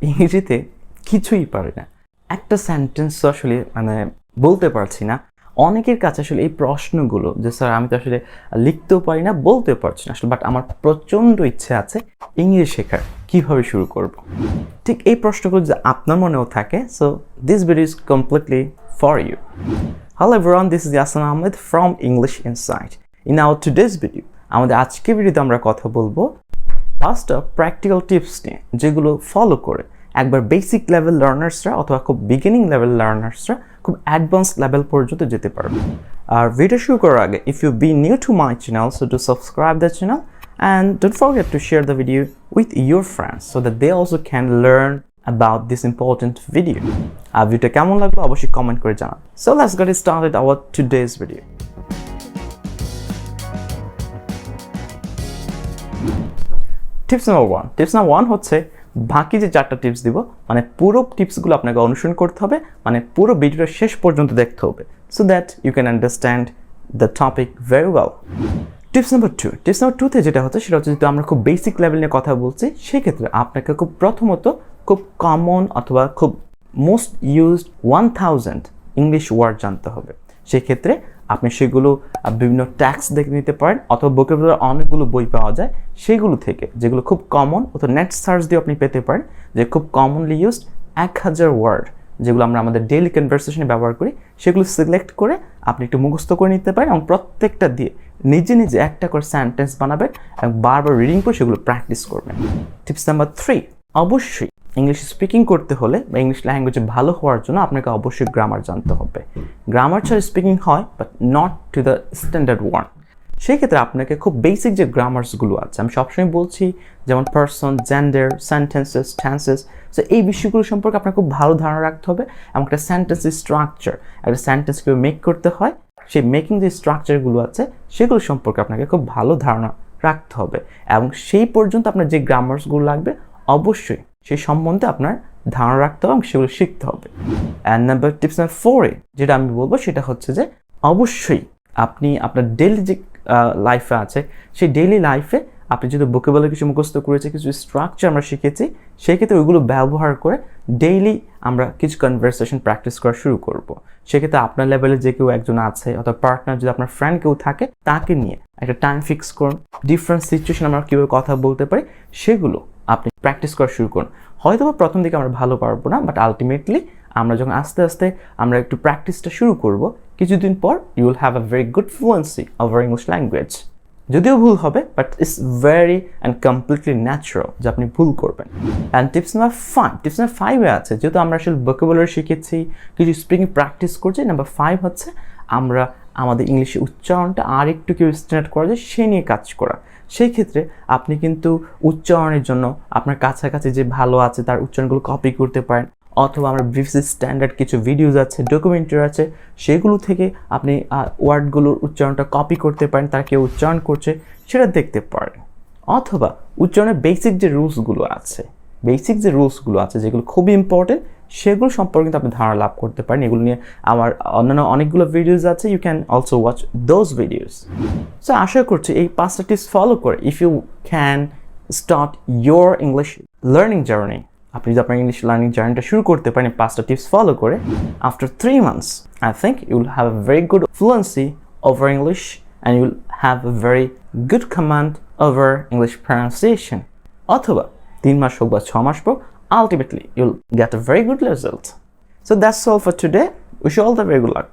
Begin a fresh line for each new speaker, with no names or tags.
ইংরেজিতে কিছুই পারি না, একটা সেন্টেন্স আসলে বলতে পারছি না। অনেকের কাছে আসলে এই প্রশ্নগুলো যে স্যার আমি তো আসলে লিখতেও পারি না, বলতেও পারছি না আসলে, বাট আমার প্রচণ্ড ইচ্ছে আছে ইংরেজি শেখার, কীভাবে শুরু করব। ঠিক এই প্রশ্নগুলো যদি আপনার মনেও থাকে, so this video is completely for you. Hello everyone, this is Yasan Ahmed from English Insight. In our today's video, আমাদের আজকের ভিডিওতে আমরা কথা বলবো 5টা প্র্যাকটিক্যাল টিপস নিয়ে, যেগুলো ফলো করে একবার বেসিক লেভেল লার্নার্সরা অথবা খুব বিগিনিং লেভেল লার্নার্সরা খুব অ্যাডভান্স লেভেল পর্যন্ত যেতে পারবে। আর ভিডিও শুরু করার আগে, if you be new to my channel, so do subscribe the channel and don't forget to share the video with your friends so that they also can learn about this important video. আর ভিডিওটা কেমন লাগলো অবশ্যই comment করে জানান। So let's get started our today's video. Tips number 1। Tips number 1 হচ্ছে বাকি যে 4টা টিপস দিব, পুরো টিপসগুলো আপনাকে অনুসরণ করতে হবে, পুরো ভিডিওটা শেষ পর্যন্ত দেখতে হবে, so that you can understand the topic very well. Tips number 2। Tips number 2তে যেটা হচ্ছে সেটা হচ্ছে, যদি আমরা খুব বেসিক লেভেল নিয়ে কথা বলছি, সেক্ষেত্রে আপনাকে প্রথমত খুব কমন অথবা খুব মোস্ট ইউজড 1000 ইংলিশ ওয়ার্ড জানতে হবে। সেক্ষেত্রে আপনি সেগুলো বিভিন্ন ট্যাক্স দেখে নিতে পারেন, অথবা ভোকাবুলারি অনেকগুলো বই পাওয়া যায়, সেগুলো থেকে যেগুলো খুব কমন, অথবা নেট সার্চ দিয়ে আপনি পেতে পারেন যে খুব কমনলি ইউজড 1000 ওয়ার্ড যেগুলো আমরা আমাদের ডেইলি কনভারসেশনে ব্যবহার করি, সেগুলো সিলেক্ট করে আপনি একটু মুখস্থ করে নিতে পারেন এবং প্রত্যেকটা দিয়ে নিজে নিজে একটা করে সেন্টেন্স বানাবেন এবং বারবার রিডিং করে সেগুলো প্র্যাকটিস করবেন। Tips number 3। অবশ্যই ইংলিশ স্পিকিং করতে হলে বা ইংলিশ ল্যাঙ্গুয়েজে ভালো হওয়ার জন্য আপনাকে অবশ্যই গ্রামার জানতে হবে। গ্রামার ছাড়া স্পিকিং হয়, but not to the standard one. সেই ক্ষেত্রে আপনাকে খুব বেসিক যে গ্রামার্সগুলো আছে, আমি সবসময় বলছি, যেমন person, gender, sentences, tenses, so এই বিষয়গুলো সম্পর্কে আপনার খুব ভালো ধারণা রাখতে হবে এবং একটা সেন্টেন্সের স্ট্রাকচার, একটা সেন্টেন্স কীভাবে মেক করতে হয়, সেই মেকিং যে স্ট্রাকচারগুলো আছে সেগুলো সম্পর্কে আপনাকে খুব ভালো ধারণা রাখতে হবে এবং সেই পর্যন্ত আপনার যে গ্রামার্সগুলো লাগবে অবশ্যই সেই সম্বন্ধে আপনার ধারণা রাখতে হবে এবং সেগুলো শিখতে হবে। অ্যান্ড নাম্বার টিপস নাম্বার 4-এ যেটা আমি বলবো সেটা হচ্ছে যে অবশ্যই আপনি আপনার ডেইলি যে লাইফে আছে, সেই ডেইলি লাইফে আপনি যদি ভোকাবুলারি কিছু মুখস্থ করেছে, কিছু স্ট্রাকচার আমরা শিখেছি, সেক্ষেত্রে ওইগুলো ব্যবহার করে ডেইলি আমরা কিছু কনভারসেশন প্র্যাকটিস করা শুরু করব। সেক্ষেত্রে আপনার লেভেলে যে কেউ একজন আছে অথবা পার্টনার, যদি আপনার ফ্রেন্ড কেউ থাকে, তাকে নিয়ে একটা টাইম ফিক্স করুন, ডিফারেন্ট সিচুয়েশন আমরা কীভাবে কথা বলতে পারি সেগুলো আপনি প্র্যাকটিস করা শুরু করুন। হয়তো বা প্রথম দিকে আমরা ভালো পারবো না, বাট আলটিমেটলি আমরা যখন আস্তে আস্তে আমরা একটু প্র্যাকটিসটা শুরু করব, কিছুদিন পর you will have a very good fluency over English language. যদিও ভুল হবে, but it's very and completely natural যে আপনি ভুল করবেন। And tips number 5। Tips number 5-এ আছে, যেহেতু আমরা আসলে ভোকাবুলারি শিখেছি, কিছু স্পিকিং প্র্যাকটিস করছি, নাম্বার 5 হচ্ছে আমরা আমাদের ইংলিশের উচ্চারণটা আর একটু কেউ স্ট্যান্ডার্ড করা যায় সে নিয়ে কাজ করা। সেই ক্ষেত্রে আপনি কিন্তু উচ্চারণের জন্য আপনার কাছাকাছি যে ভালো আছে তার উচ্চারণগুলো কপি করতে পারেন, অথবা আমরা বিবিসি স্ট্যান্ডার্ড কিছু ভিডিওস আছে, ডকুমেন্টারি আছে, সেগুলো থেকে আপনি ওয়ার্ডগুলোর উচ্চারণটা কপি করতে পারেন, তারা কেউ উচ্চারণ করছে সেটা দেখতে পারেন। অথবা উচ্চারণের বেসিক যে রুলসগুলো আছে যেগুলো খুবই ইম্পর্টেন্ট, সেগুলো সম্পর্কে কিন্তু আপনি ধারণা লাভ করতে পারেন। এগুলো নিয়ে আমার অন্যান্য অনেকগুলো ভিডিওস আছে, you can also watch those videos. So আশা করছি এই 5টা টিপস ফলো করে if you can start your English learning journey, আপনি যদি আপনার ইংলিশ লার্নিং জার্নিটা শুরু করতে পারেন 5টা টিপস ফলো করে, after 3 months I think you will have a very good fluency over English and you will have a very good command over English pronunciation. অথবা 3 মাস হোক বা 6 মাস হোক, ultimately you'll get a very good result. So that's all for today. Wish you all the very good luck.